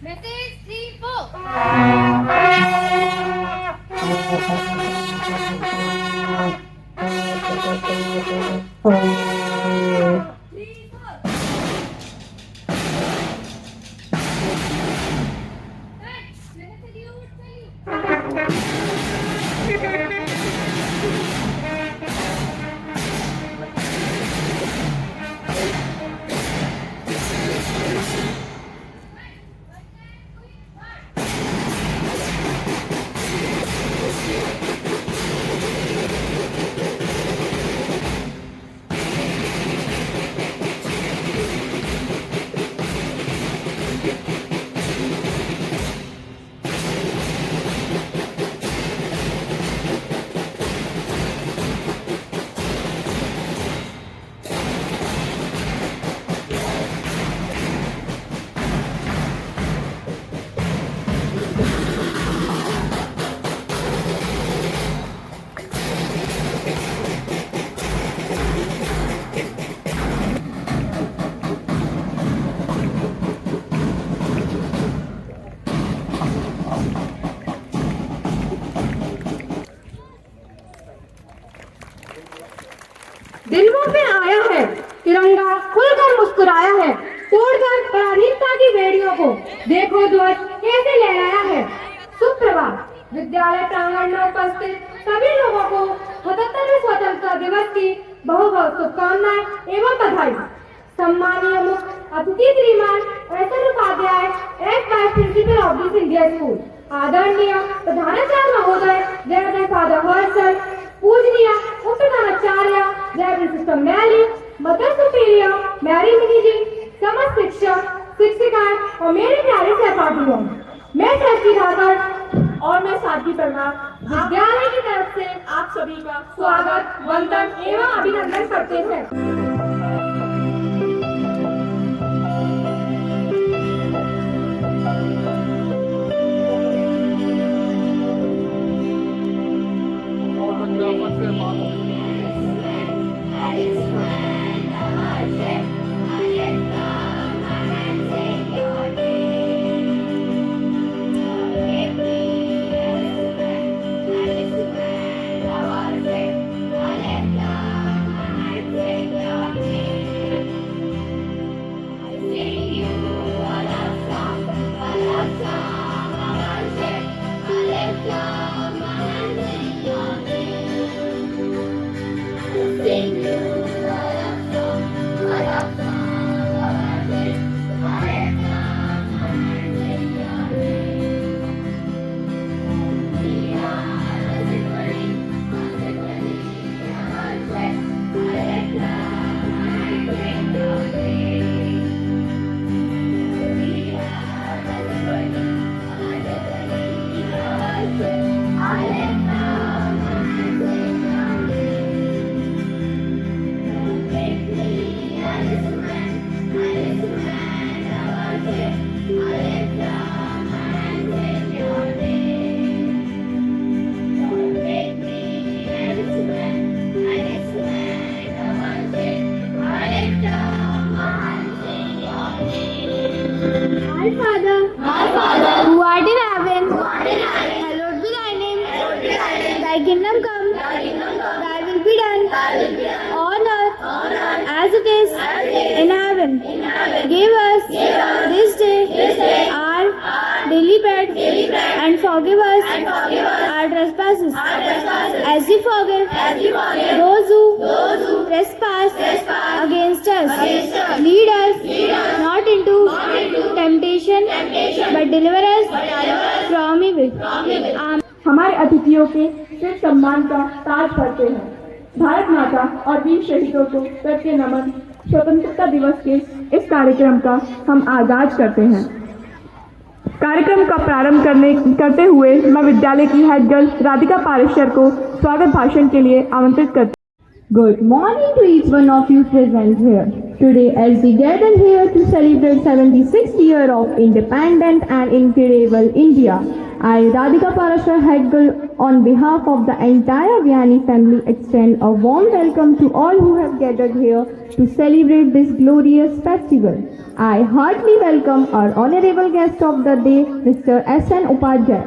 Message 3, 4. दिलों में आया है तिरंगा, खुलकर मुस्कुराया है, तोड़कर पराधीनता की बेड़ियों को। देखो ध्वज कैसे लहराया है। सुप्रभात। विद्यालय प्रांगण में उपस्थित सभी लोगों को 77वें स्वतंत्रता दिवस की बहुत बहुत शुभकामनाएं एवं बधाई। सम्मानीय मुख्य अतिथि श्रीमान S N. Upadhyay, ex vice principal of this India school, आदरणीय प्रधानाचार्य महोदय जय फादर हर्षल, पूजनीय उप प्रधानाचार्य जय sister Mary, mother superior Mary Mini ji, समस्त शिक्षक शिक्षिकाएं और मेरे प्यारे सहपाठियों, मैं सरकी धाकड़ और मैं सादगी परमार विद्यालय की तरफ से आप सभी का स्वागत, वंदन एवं अभिनंदन करते हैं। Our Father, who art in heaven, hallowed be thy name. Thy kingdom come, thy will be done on earth as it is in heaven. Give us this day our daily bread and forgive us our trespasses as we forgive those who trespass against us. Lead us not into temptation but deliver us from evil. Amen. हमारे अतिथियों के सिर सम्मान का ताज पड़ते हैं। भारत माता और वीर शहीदों को करके नमन स्वतंत्रता दिवस के इस कार्यक्रम का हम आगाज करते हैं। कार्यक्रम का प्रारंभ करते हुए मैं विद्यालय की हेड गर्ल राधिका पारेशर को स्वागत भाषण के लिए आमंत्रित करती हूँ। Good morning to each one of you present here. Today, as we gather here to celebrate 76th year of independent and incredible India, I, Radhika Parashar Headgirl, on behalf of the entire Vyani family, extend a warm welcome to all who have gathered here to celebrate this glorious festival. I heartily welcome our honorable guest of the day, Mr. S.N. Upadhyay,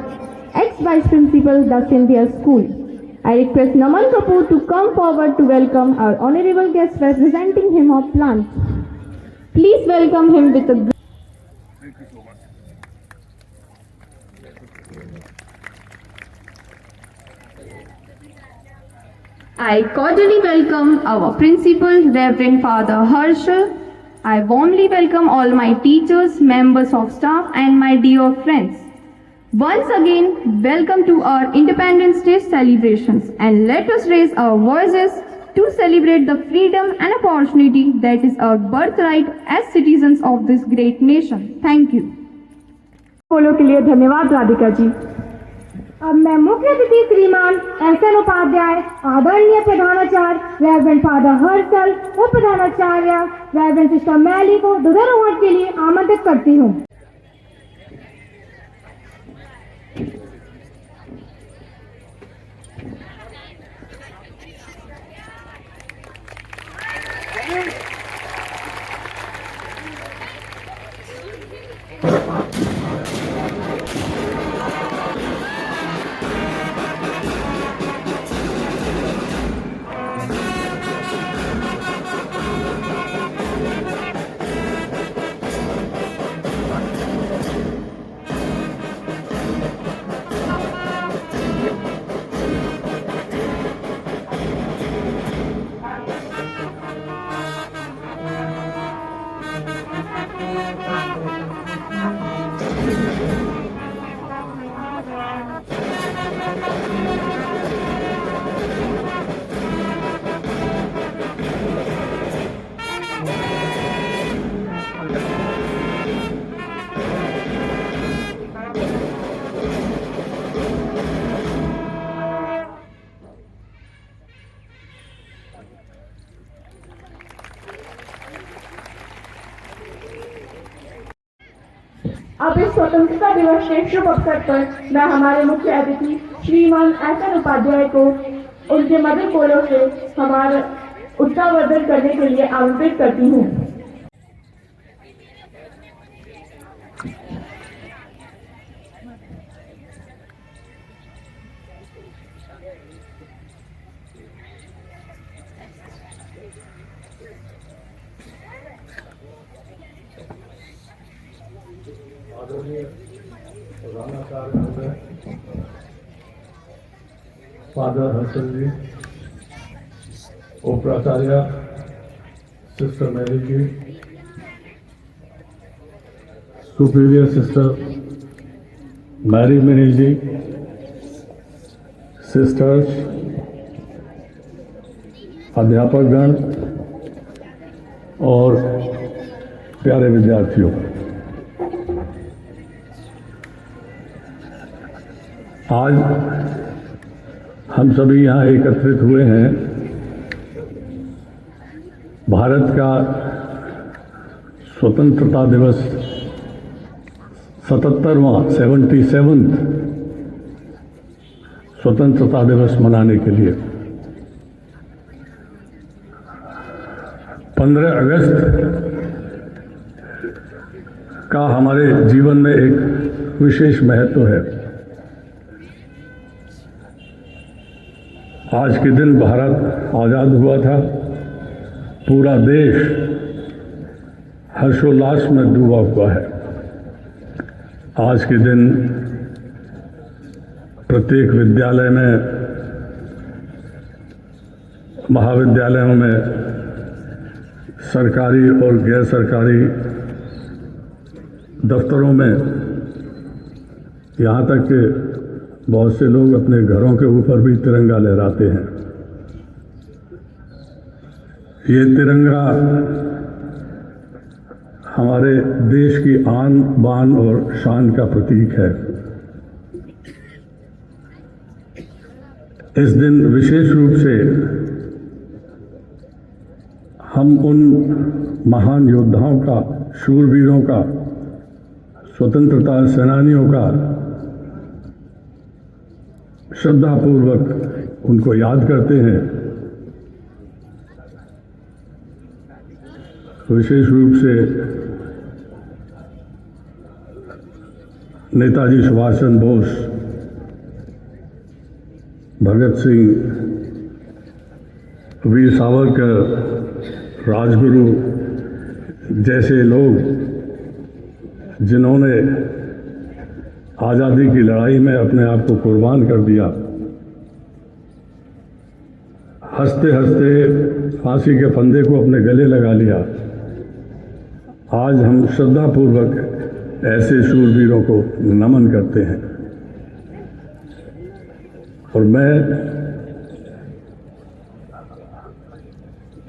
ex-Vice Principal, the Scindia School. I request Naman Kapoor to come forward to welcome our honorable guest representing him of plant. Please welcome him with a I cordially welcome our principal, Reverend Father Harshal. I warmly welcome all my teachers, members of staff and my dear friends. Once again, welcome to our Independence Day celebrations and let us raise our voices to celebrate the freedom and opportunity that is our birthright as citizens of this great nation. Thank you. बोलो के लिए धन्यवाद राधिका जी। अब मैं मुख्य अतिथि श्रीमान S N. Upadhyay, आदरणीय प्रधानाचार्य रेवरेंड फादर हर्षल, उप प्रधानाचार्य रेवरेंड सिस्टर मैली को ध्वजारोहण के लिए आमंत्रित करती हूँ। अब इस स्वतंत्रता दिवस के शुभ अवसर पर मैं हमारे मुख्य अतिथि श्रीमान एस.एन. उपाध्याय को उनके मधुर बोलों से हमारा उत्साहवर्धन करने के लिए आमंत्रित करती हूँ। फादर हर्षल जी, उप प्राचार्य सिस्टर मैरी जी, सुपीरियर सिस्टर मैरी मिनिल जी, सिस्टर्स, अध्यापकगण और प्यारे विद्यार्थियों, आज हम सभी यहाँ एकत्रित हुए हैं भारत का स्वतंत्रता दिवस 77वां स्वतंत्रता दिवस मनाने के लिए। 15 अगस्त का हमारे जीवन में एक विशेष महत्व है। आज के दिन भारत आज़ाद हुआ था, पूरा देश हर्षोल्लास में डूबा हुआ है। आज के दिन प्रत्येक विद्यालय में, महाविद्यालयों में, सरकारी और गैर सरकारी दफ्तरों में, यहाँ तक कि बहुत से लोग अपने घरों के ऊपर भी तिरंगा लहराते हैं। ये तिरंगा हमारे देश की आन बान और शान का प्रतीक है। इस दिन विशेष रूप से हम उन महान योद्धाओं का, शूरवीरों का, स्वतंत्रता सेनानियों का श्रद्धापूर्वक उनको याद करते हैं। विशेष रूप से नेताजी सुभाष चंद्र बोस, भगत सिंह, वीर सावरकर, राजगुरु जैसे लोग जिन्होंने आज़ादी की लड़ाई में अपने आप को कुर्बान कर दिया, हंसते हंसते फांसी के फंदे को अपने गले लगा लिया। आज हम श्रद्धापूर्वक ऐसे शूरवीरों को नमन करते हैं। और मैं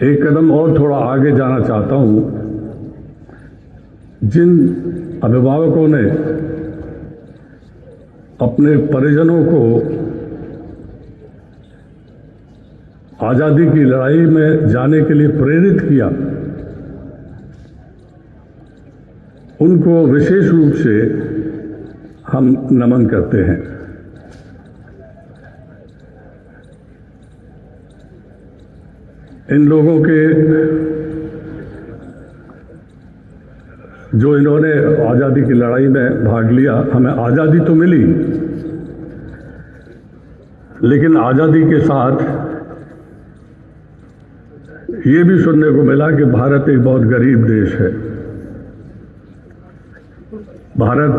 एक कदम और थोड़ा आगे जाना चाहता हूं। जिन अभिभावकों ने अपने परिजनों को आज़ादी की लड़ाई में जाने के लिए प्रेरित किया, उनको विशेष रूप से हम नमन करते हैं। इन लोगों के जो इन्होंने आज़ादी की लड़ाई में भाग लिया, हमें आज़ादी तो मिली, लेकिन आज़ादी के साथ ये भी सुनने को मिला कि भारत एक बहुत गरीब देश है। भारत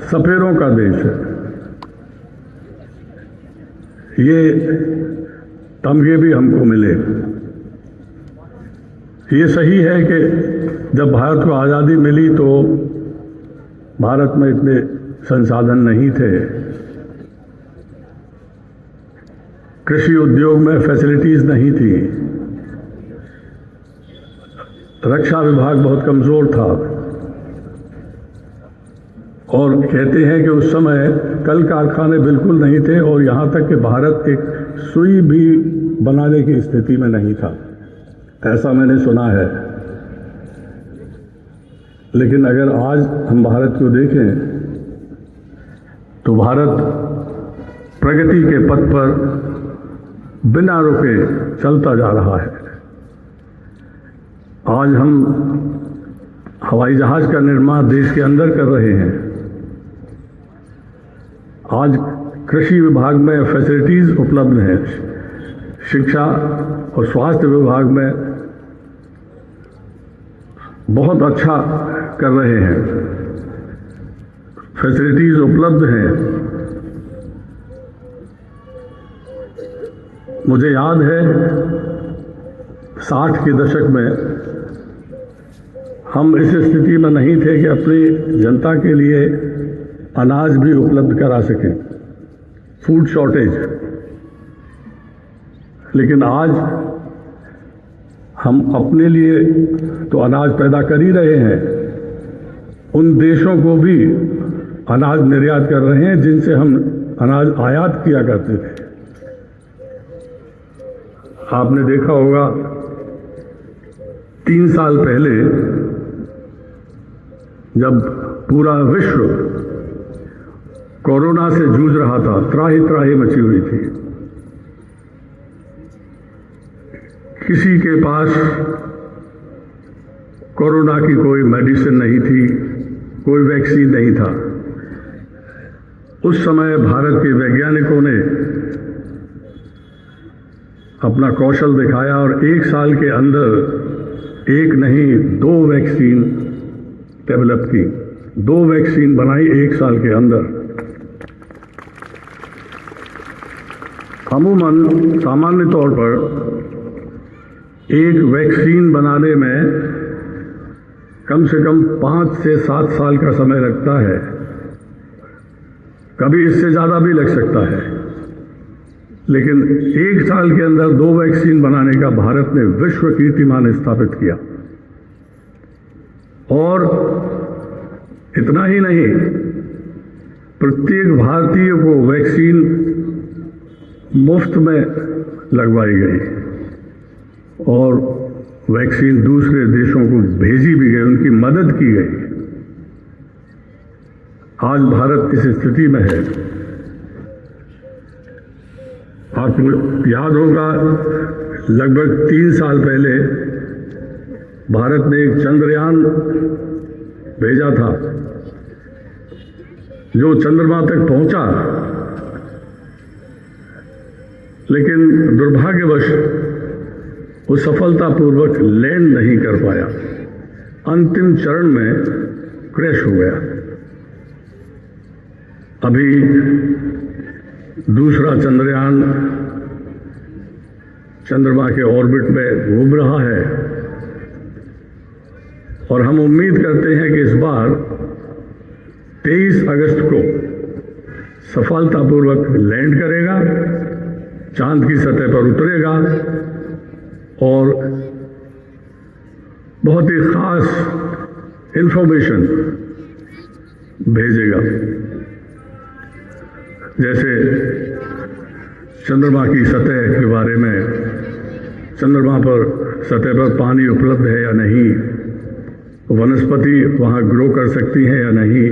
सफेरों का देश है। ये तमगे भी हमको मिले। ये सही है कि जब भारत को आज़ादी मिली तो भारत में इतने संसाधन नहीं थे, कृषि उद्योग में फैसिलिटीज नहीं थी, रक्षा विभाग बहुत कमज़ोर था, और कहते हैं कि उस समय कल कारखाने बिल्कुल नहीं थे, और यहाँ तक कि भारत एक सुई भी बनाने की स्थिति में नहीं था, ऐसा मैंने सुना है। लेकिन अगर आज हम भारत को देखें तो भारत प्रगति के पथ पर बिना रुके चलता जा रहा है। आज हम हवाई जहाज का निर्माण देश के अंदर कर रहे हैं। आज कृषि विभाग में फैसिलिटीज उपलब्ध हैं, शिक्षा और स्वास्थ्य विभाग में बहुत अच्छा कर रहे हैं, फैसिलिटीज उपलब्ध हैं। मुझे याद है 60 के दशक में हम इस स्थिति में नहीं थे कि अपनी जनता के लिए अनाज भी उपलब्ध करा सकें, फूड शॉर्टेज। लेकिन आज हम अपने लिए तो अनाज पैदा कर ही रहे हैं, उन देशों को भी अनाज निर्यात कर रहे हैं जिनसे हम अनाज आयात किया करते थे। आपने देखा होगा 3 साल पहले जब पूरा विश्व कोरोना से जूझ रहा था, त्राही त्राही मची हुई थी, किसी के पास कोरोना की कोई मेडिसिन नहीं थी, कोई वैक्सीन नहीं था। उस समय भारत के वैज्ञानिकों ने अपना कौशल दिखाया और 1 साल के अंदर एक नहीं 2 वैक्सीन डेवलप की, 2 वैक्सीन बनाई 1 साल के अंदर। अमूमन सामान्य तौर पर एक वैक्सीन बनाने में कम से कम 5 से 7 साल का समय लगता है, कभी इससे ज़्यादा भी लग सकता है। लेकिन 1 साल के अंदर 2 वैक्सीन बनाने का भारत ने विश्व कीर्तिमान स्थापित किया। और इतना ही नहीं, प्रत्येक भारतीय को वैक्सीन मुफ्त में लगवाई गई और वैक्सीन दूसरे देशों को भेजी भी गई, उनकी मदद की गई। आज भारत इस स्थिति में है। आपको याद होगा लगभग 3 साल पहले भारत ने एक चंद्रयान भेजा था जो चंद्रमा तक पहुंचा, लेकिन दुर्भाग्यवश वो सफलतापूर्वक लैंड नहीं कर पाया, अंतिम चरण में क्रैश हो गया। अभी दूसरा चंद्रयान चंद्रमा के ऑर्बिट में घूम रहा है और हम उम्मीद करते हैं कि इस बार 23 अगस्त को सफलतापूर्वक लैंड करेगा, चांद की सतह पर उतरेगा और बहुत ही खास इंफॉर्मेशन भेजेगा। जैसे चंद्रमा की सतह के बारे में, चंद्रमा पर सतह पर पानी उपलब्ध है या नहीं, वनस्पति वहाँ ग्रो कर सकती है या नहीं,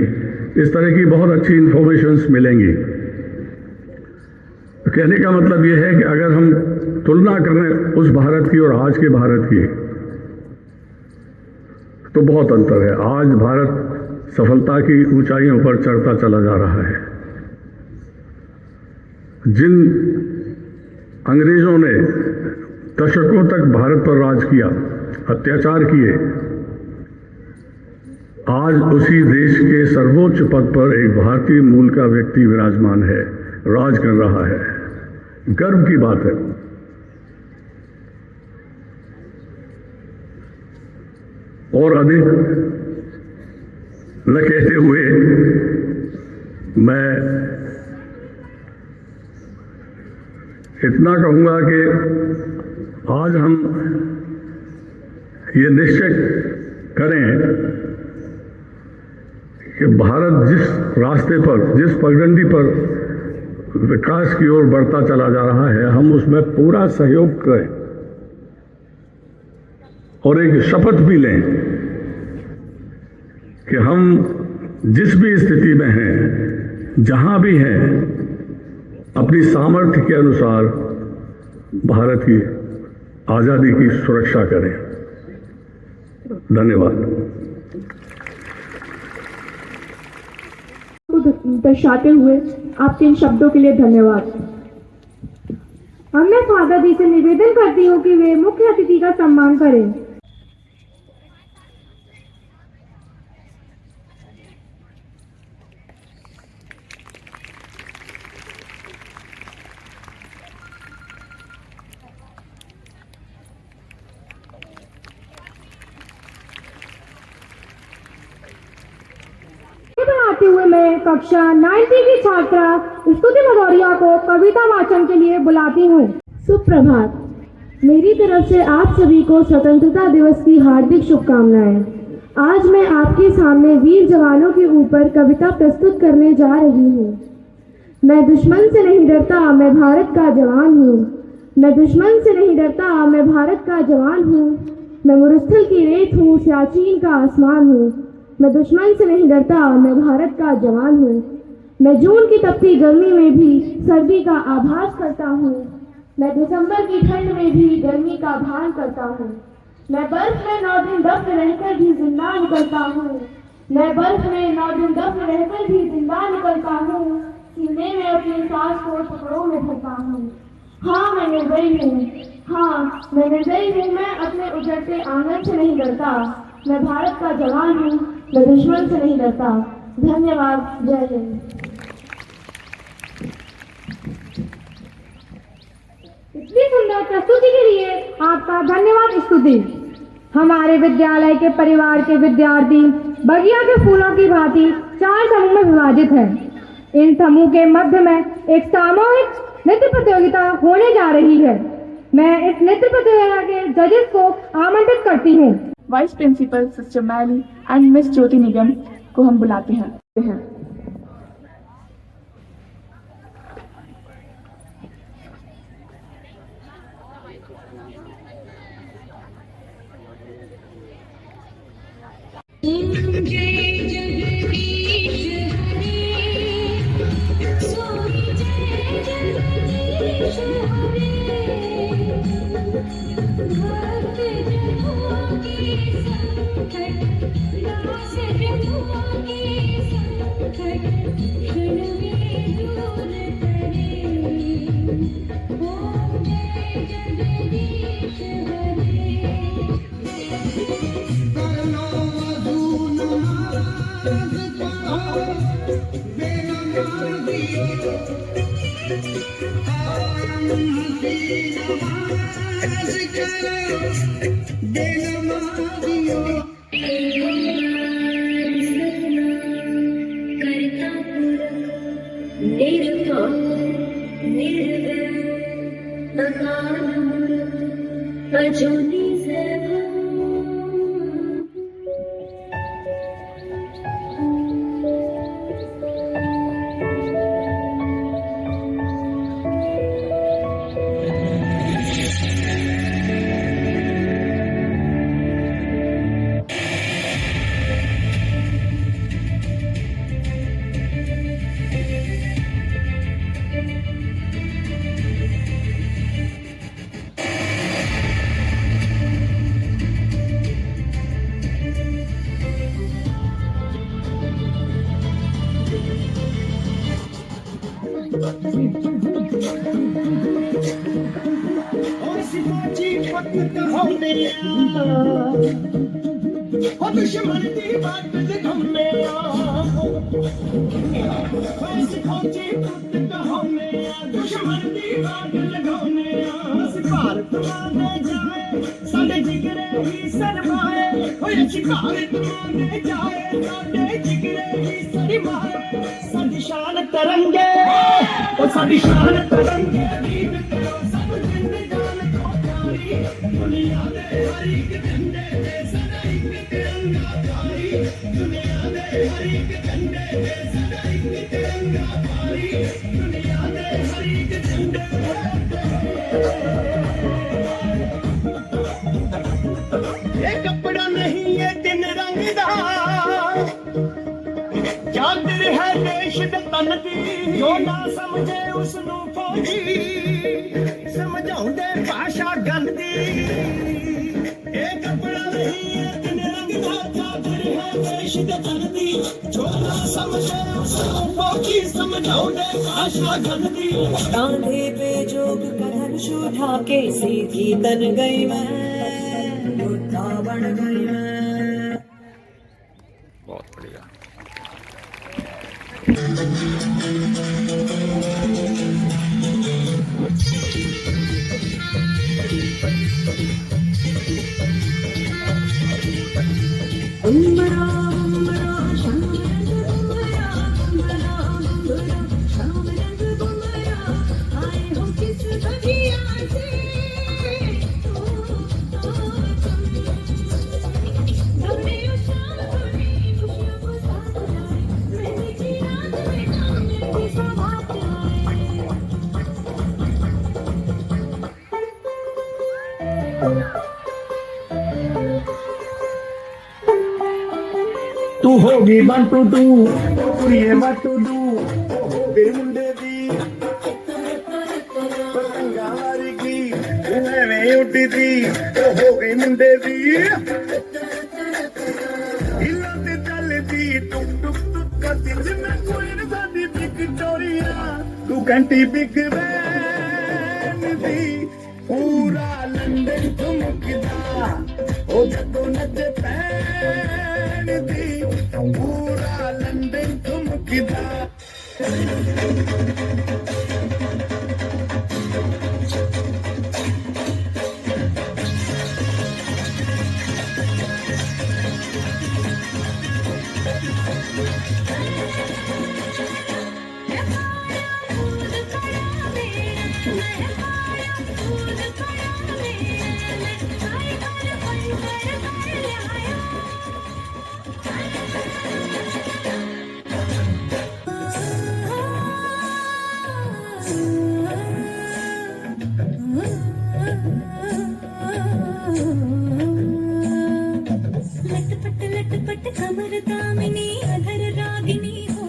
इस तरह की बहुत अच्छी इंफॉर्मेशंस मिलेंगी। कहने का मतलब ये है कि अगर हम तुलना करें उस भारत की और आज के भारत की, तो बहुत अंतर है। आज भारत सफलता की ऊंचाइयों पर चढ़ता चला जा रहा है। जिन अंग्रेजों ने दशकों तक भारत पर राज किया, अत्याचार किए, आज उसी देश के सर्वोच्च पद पर एक भारतीय मूल का व्यक्ति विराजमान है, राज कर रहा है। गर्व की बात है। और अधिक न कहते हुए मैं इतना कहूंगा कि आज हम ये निश्चय करें कि भारत जिस रास्ते पर, जिस पगडंडी पर विकास की ओर बढ़ता चला जा रहा है, हम उसमें पूरा सहयोग करें और एक शपथ भी लें कि हम जिस भी स्थिति में हैं, जहां भी हैं, अपनी सामर्थ्य के अनुसार भारत की आजादी की सुरक्षा करें। धन्यवाद। दर्शाते हुए आपके इन शब्दों के लिए धन्यवाद। अब मैं फादर जी से निवेदन करती हूँ कि वे मुख्य अतिथि का सम्मान करें। आते हुए मैं कक्षा 9वीं की छात्रा स्तुति भदौरिया को कविता वाचन के लिए बुलाती हूँ। सुप्रभात। मेरी तरफ से आप सभी को स्वतंत्रता दिवस की हार्दिक शुभकामनाएं। आज मैं आपके सामने वीर जवानों के ऊपर कविता प्रस्तुत करने जा रही हूँ। मैं दुश्मन से नहीं डरता, मैं भारत का जवान हूँ। मैं दुश्मन से नहीं डरता, मैं भारत का जवान हूँ। मैं मुरस्थल की रेत हूँ, सियाचिन का आसमान हूँ। मैं दुश्मन से नहीं डरता, मैं भारत का जवान हूँ। मैं जून की तपती गर्मी में भी सर्दी का आभास करता हूँ। मैं दिसंबर की ठंड में भी गर्मी का भान करता हूँ। मैं बर्फ में 9 दिन दफ्न रहकर भी जिंदा निकलता हूँ। मैं बर्फ में 9 दिन दफ्न रहकर भी जिंदा निकलता हूँ। सीने में अपनी सांस को टुकड़ों में भरता हूँ। हाँ मैं निर्दयी हूँ, हाँ मैं निर्दयी हूँ। मैं अपने उजड़ते आंगन से नहीं डरता। मैं भारत का जवान हूँ, मैं दुश्मन से नहीं डरता। धन्यवाद। जय हिंद। इतनी सुंदर प्रस्तुति के लिए आपका धन्यवाद स्तुति। हमारे विद्यालय के परिवार के विद्यार्थी बगिया के फूलों की भांति 4 समूह में विभाजित हैं। इन समूह के मध्य में एक सामूहिक नृत्य प्रतियोगिता होने जा रही है। मैं इस नृत्य प्रतियोगिता के जजेस को आमंत्रित करती हूँ। Vice principal sister Maili and miss ज्योति निगम को हम बुलाते हैं। संकट अजूनी से दुश्मन की बात दिखाने दुश्मन की बात लगाने भारत माने जाए साडे जिगरे ही सरमाए भारत माने जाए साडे जिगरे ही सरमाए साडी शान तरंगे ओ साडी शान तरंगे गीत करो सब जिंद जान को प्यारी दुनिया दे हर एक झंडे ते सदा एक तिरंगा प्यारी दुनिया दे हर एक झंडे ते सदा एक तिरंगा प्यारी दुनिया दे हर एक झंडे ये कपड़ा नहीं ये दिन रंग दा चादर है देश दे तन दी जो ना समझे उसनू फौजी समझाउंदे भाषा गंदी ये कपड़ा नहीं है दिन रंग दा चादर है देश दे तन दी जो ना समझे उसनू फौजी समझाउंदे भाषा गंदी कांधे पे जोग कदम उठा के सीधी तन गई मैं योद्धा बन गई मैं। बहुत बढ़िया। उम्रा उम्रा शाम रंग उम्रा उम्रा उम्रा शाम रंग उम्रा आए हो किस बगिया से दौड़े शाम थोड़ी खुशियों को साथ लाए मेरी की रात में काम की सौगात तू होगी वन टू डू कुड़िए वन टू डू होगी मुंडे दी पतंगा वारीगी एवें उड्डी दी हो गई मुंडे दी हिला ते चलदी टुक टुक टुक करदी जिन्ना कोई न साडी विक्टोरिया तू घंटी बिग बैन दी पूरा लंदन ठुमकदा ओ जदों नचे पैन दी पूरा लंदन ठुमकदा लटपट कमर दामिनी अधर रागिनी हो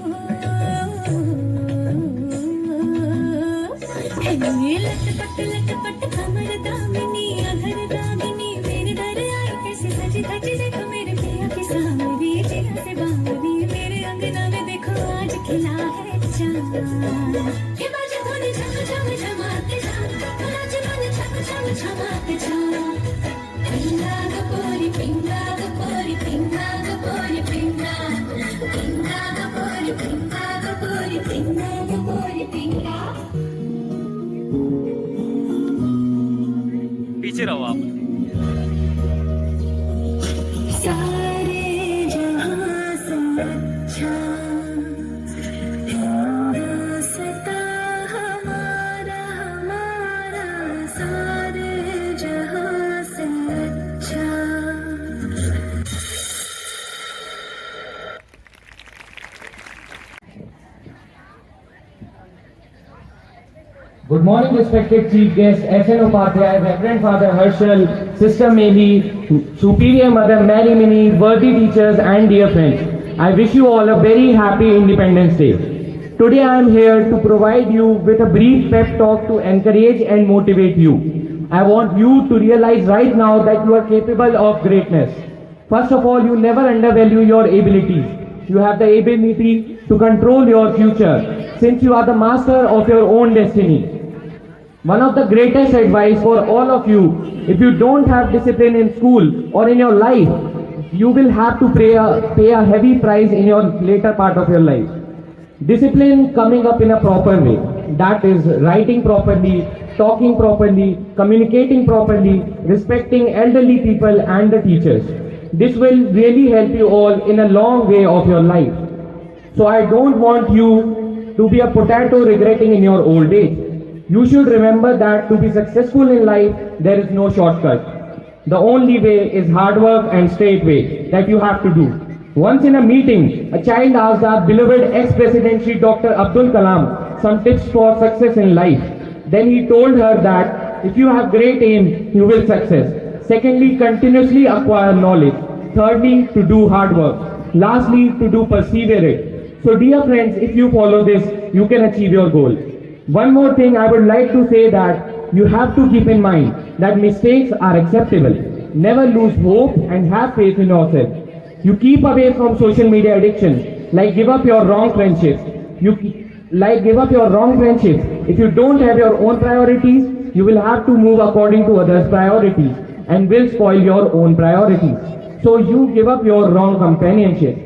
लटपट कमर दामिनी अधर रागिनी मेरे दर आई कैसे सजी धजी देखो मेरे पिया की सामरी जिया से बावरी मेरे अंगना में देखो आज खिला है चांद ये बाजे धोनी झम झम झमाते जान नाच गाने छम छम झमाते जान पिंगा गपोरी पिंगा गपोरी पिंगा गपोरी पिंगा पिंगा गपोरी पिंगा गपोरी पिंगा गपोरी पिंगा सारे जहां से अच्छा हिंदुस्तां हमारा हमारा सारे जहां से अच्छा। Good morning, respected Chief Guest, S.N. Upadhyay, Reverend Father Harshal, Sister Meli, Superior Mother Mary Mini, worthy teachers and dear friends. I wish you all a very happy Independence Day. Today I am here to provide you with a brief pep talk to encourage and motivate you. I want you to realize right now that you are capable of greatness. First of all, you never undervalue your abilities. You have the ability to control your future, since you are the master of your own destiny. One of the greatest advice for all of you, if you don't have discipline in school or in your life, you will have to pay a heavy price in your later part of your life. Discipline coming up in a proper way, that is writing properly, talking properly, communicating properly, respecting elderly people and the teachers. This will really help you all in a long way of your life. So I don't want you to be a potato regretting in your old age. You should remember that to be successful in life, there is no shortcut. The only way is hard work and straight way that you have to do. Once in a meeting, a child asked our beloved ex-president Shri Dr. Abdul Kalam some tips for success in life. Then he told her that if you have great aim, you will success. Secondly, continuously acquire knowledge. Thirdly, to do hard work. Lastly, to do persevere it. So dear friends, if you follow this, you can achieve your goal. One more thing I would like to say that you have to keep in mind that mistakes are acceptable. Never lose hope and have faith in yourself. You keep away from social media addiction, like give up your wrong friendships. If you don't have your own priorities, you will have to move according to others' priorities and will spoil your own priorities. So you give up your wrong companionship.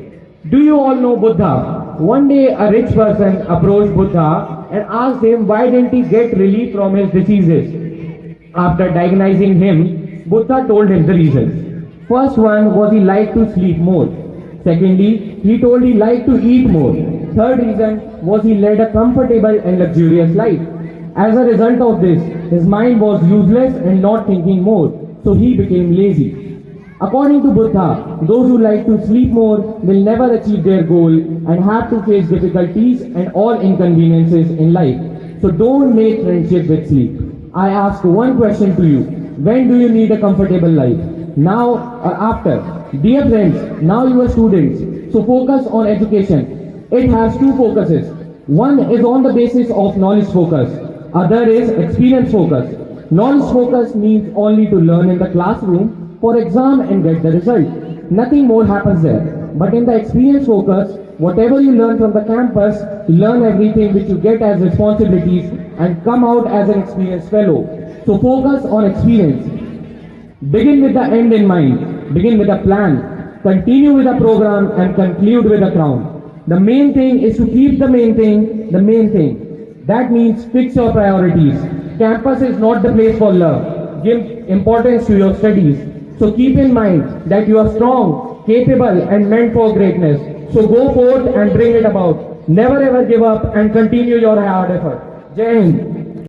Do you all know Buddha? One day a rich person approached Buddha and asked him why didn't he get relief from his diseases. After diagnosing him, Buddha told him the reasons. First one was he liked to sleep more. Secondly, he told he liked to eat more. Third reason was he led a comfortable and luxurious life. As a result of this, his mind was useless and not thinking more, so he became lazy. According to Buddha, those who like to sleep more will never achieve their goal and have to face difficulties and all inconveniences in life. So don't make friendship with sleep. I ask one question to you. When do you need a comfortable life? Now or after? Dear friends, now you are students, so focus on education. It has two focuses. One is on the basis of knowledge focus. Other is experience focus. Knowledge focus means only to learn in the classroom for exam and get the result. Nothing more happens there. But in the experience focus, whatever you learn from the campus, learn everything which you get as responsibilities and come out as an experienced fellow. So focus on experience. Begin with the end in mind. Begin with a plan. Continue with a program and conclude with a crown. The main thing is to keep the main thing. That means fix your priorities. Campus is not the place for love. Give importance to your studies. So keep in mind that you are strong, capable and meant for greatness. So go forth and bring it about. Never ever give up and continue your hard effort. Jai Hind.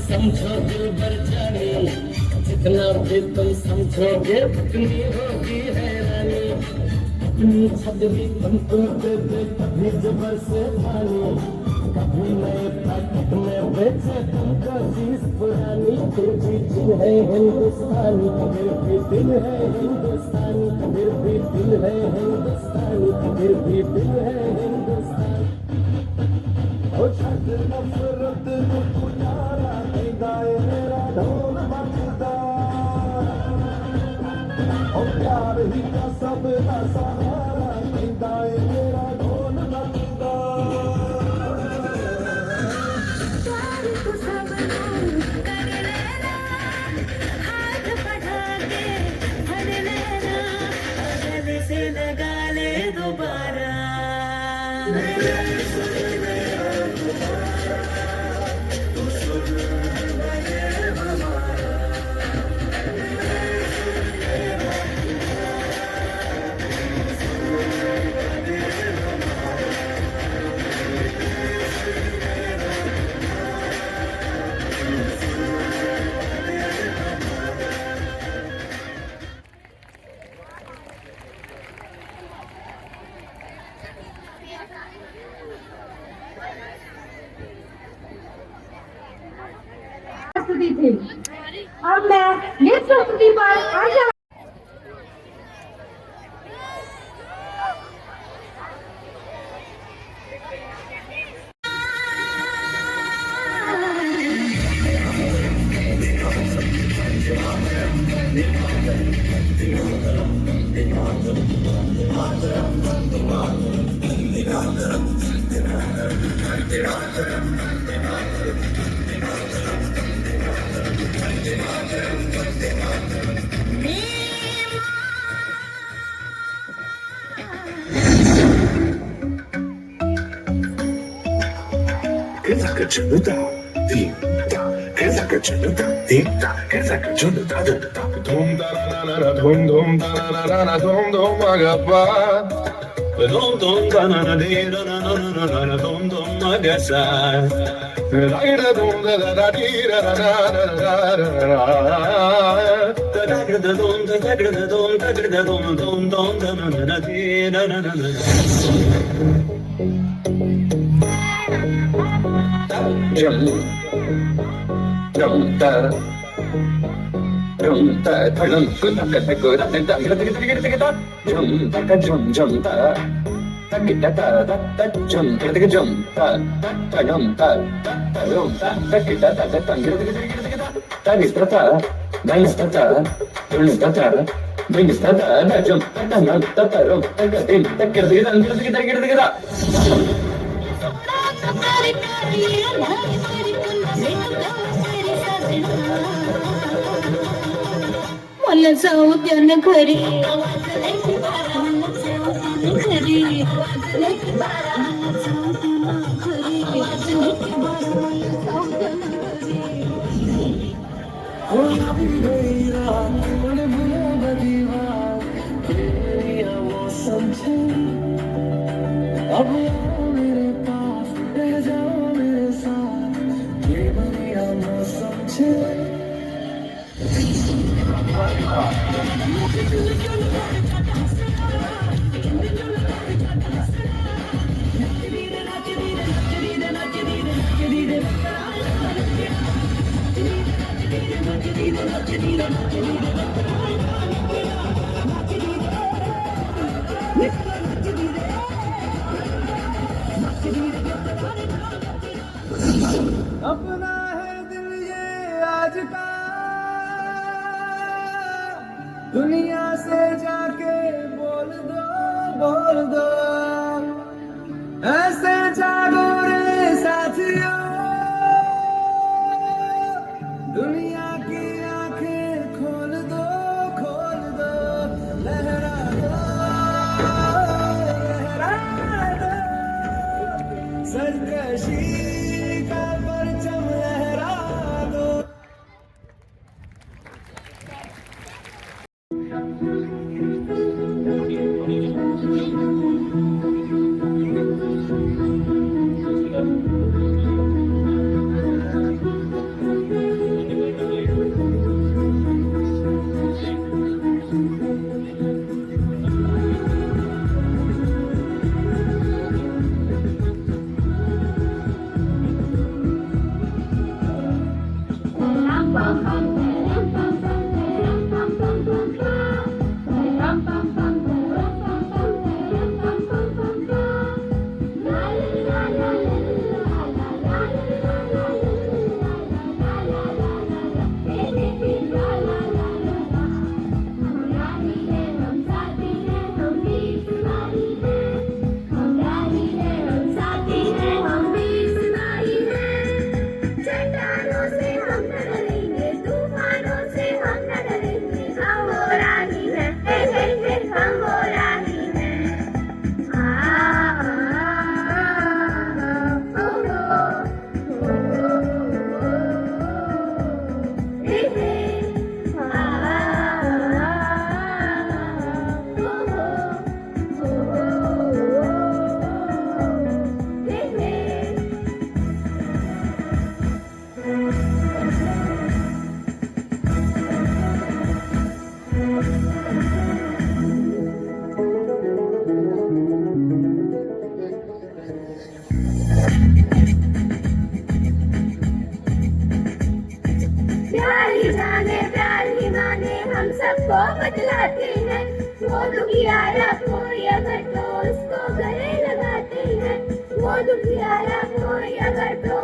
समझो दिल भर जाने, जितना भी तुम समझोगे उतनी होगी हैरानी। अपनी छतरी तुमको दे दे कभी जबर से पानी, कभी नए पैकेट में बेचे तुमको चीज पुरानी। फिर भी दिल है हिंदुस्तानी, फिर भी दिल है हिंदुस्तानी, फिर भी दिल है हिंदुस्तानी, फिर भी दिल है हिंदुस्तानी। ओ छत नफरत को यारा गाए मेरा ढोल बजदा, ओ प्यार ही का सब का सहारा गाए मेरा ढोल बजदा। प्यार को सब लोग कर लेना, हाथ बढ़ा के भर लेना, गले से लगा ले दोबारा। प्रस्तुति थी। अब मैं नेक्स्ट प्रस्तुति पर आ जा मला जाऊ द्या ना घरी, अब आओ मेरे पास, रह जाओ मेरे साथ, ये बढ़िया मौसम छे। अपना है दिल ये आज का, दुनिया से जाके बोल दो, ऐसे जागो रे साथियों, दुनिया की आंखें खोल दो, लहरा दो, सरकशी सबको बतलाते हैं, वो दुखियारा कोई अगर तो उसको गले लगाते हैं, वो दुखियारा कोई अगर तो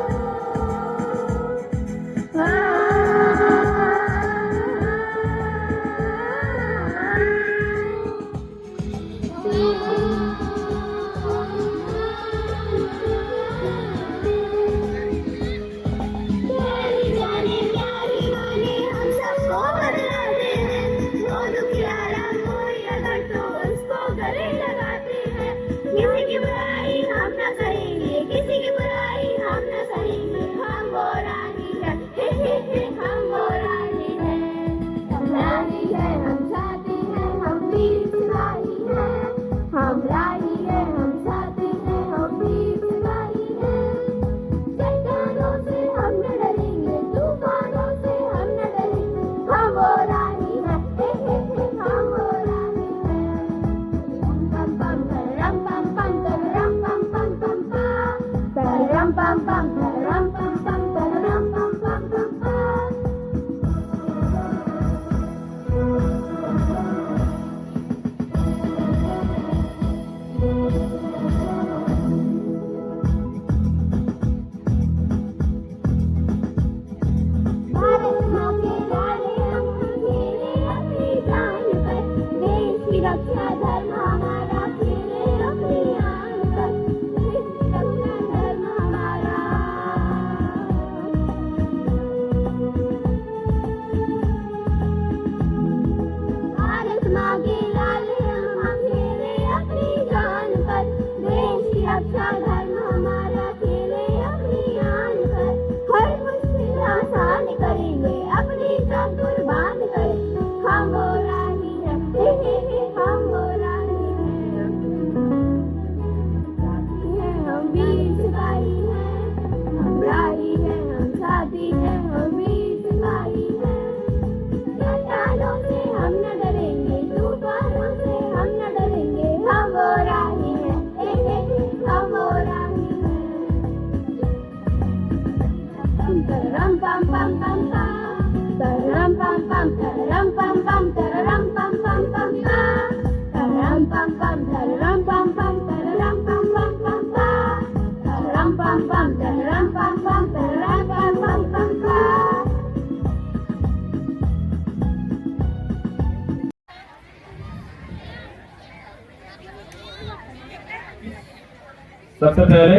सबसे पहले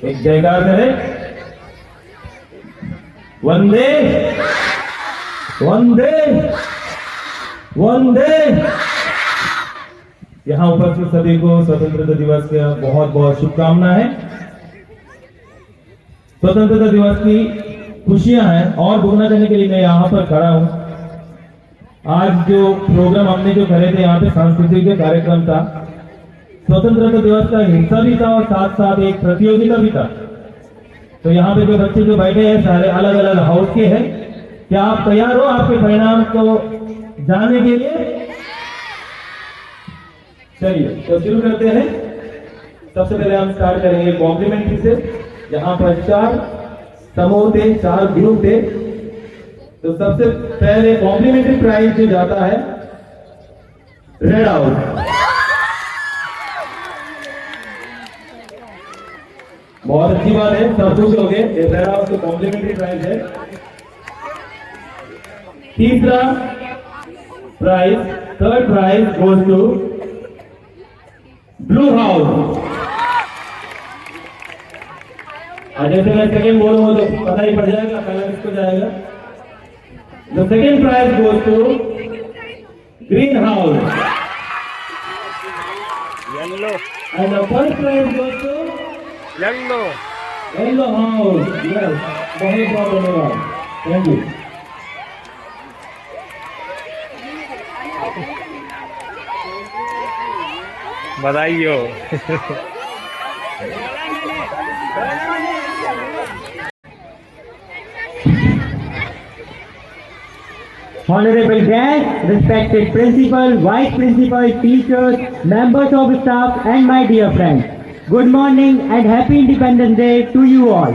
एक जयकार करें, वंदे वंदे वंदे। यहाँ उपस्थित सभी को स्वतंत्रता दिवस की बहुत बहुत शुभकामनाएं। स्वतंत्रता दिवस की खुशियां हैं और बोलना करने के लिए मैं यहाँ पर खड़ा हूँ। आज जो प्रोग्राम हमने जो करे थे यहाँ पे सांस्कृतिक कार्यक्रम था, स्वतंत्रता दिवस का हिस्सा भी था और साथ साथ एक प्रतियोगिता भी था। तो यहाँ पे जो बच्चे जो बैठे हैं सारे अलग अलग हाउस के हैं। क्या आप तैयार हो आपके परिणाम को जानने के लिए? चलिए तो शुरू करते हैं। सबसे पहले हम स्टार्ट करेंगे कॉम्प्लीमेंट्री से। यहाँ पर 4 समूह थे, 4 ग्रुप थे। तो सबसे पहले कॉम्प्लीमेंट्री प्राइज जो जाता है रेड हाउस। बहुत अच्छी बात है, सब खुश हो गए। रेड हाउस को कॉम्प्लीमेंट्री प्राइज है। तीसरा prize, third prize goes to blue house. जैसे मैं सेकेंड बोलूंगा तो पता ही पड़ जाएगा पहला किसको जाएगा। The second prize goes to green house and the first prize goes to yellow house. Yes, बहुत बहुत धन्यवाद, थैंक यू। बधाई हो। Honorable guests, respected principal, vice principal, teachers, members of staff and my dear friends, good morning and happy Independence Day to you all.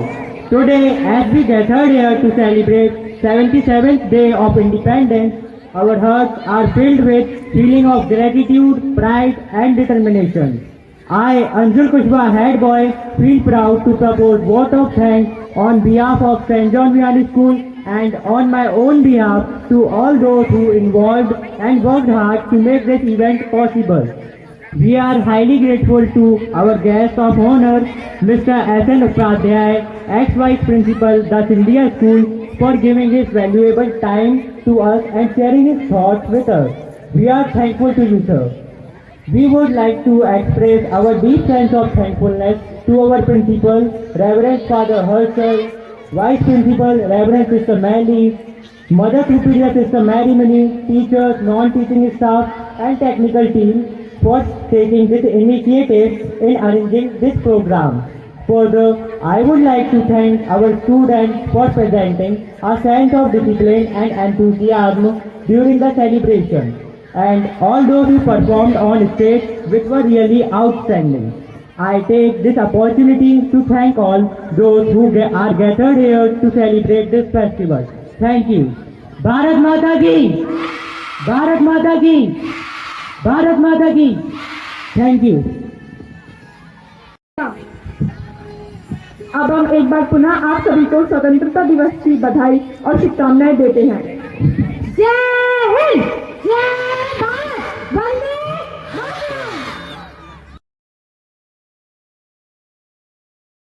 Today, as we gathered here to celebrate 77th day of independence, our hearts are filled with feeling of gratitude, pride and determination. I, Anjul Kushwa, head boy, feel proud to propose vote of thanks on behalf of St. John Vianney School and on my own behalf to all those who involved and worked hard to make this event possible. We are highly grateful to our guest of honor, Mr. S.N. Upadhyay, ex-Vice Principal, the Scindia School, for giving his valuable time to us and sharing his thoughts with us. We are thankful to you, sir. We would like to express our deep sense of thankfulness to our principal, Reverend Father Herschel, Vice Principal, Reverend Sister Mandy, Mother Superior Sister Mary Mani, teachers, non-teaching staff and technical team for taking this initiative in arranging this program. Further, I would like to thank our students for presenting a sense of discipline and enthusiasm during the celebration, and all those who performed on stage which were really outstanding. I take this opportunity to thank all those who are gathered here to celebrate this festival. Thank you. Bharat Mata ki! Bharat Mata ki! Bharat Mata ki! Thank you. अब हम एक बार पुनः आप सभी को स्वतंत्रता दिवस की बधाई और शुभकामनाएं देते हैं। जय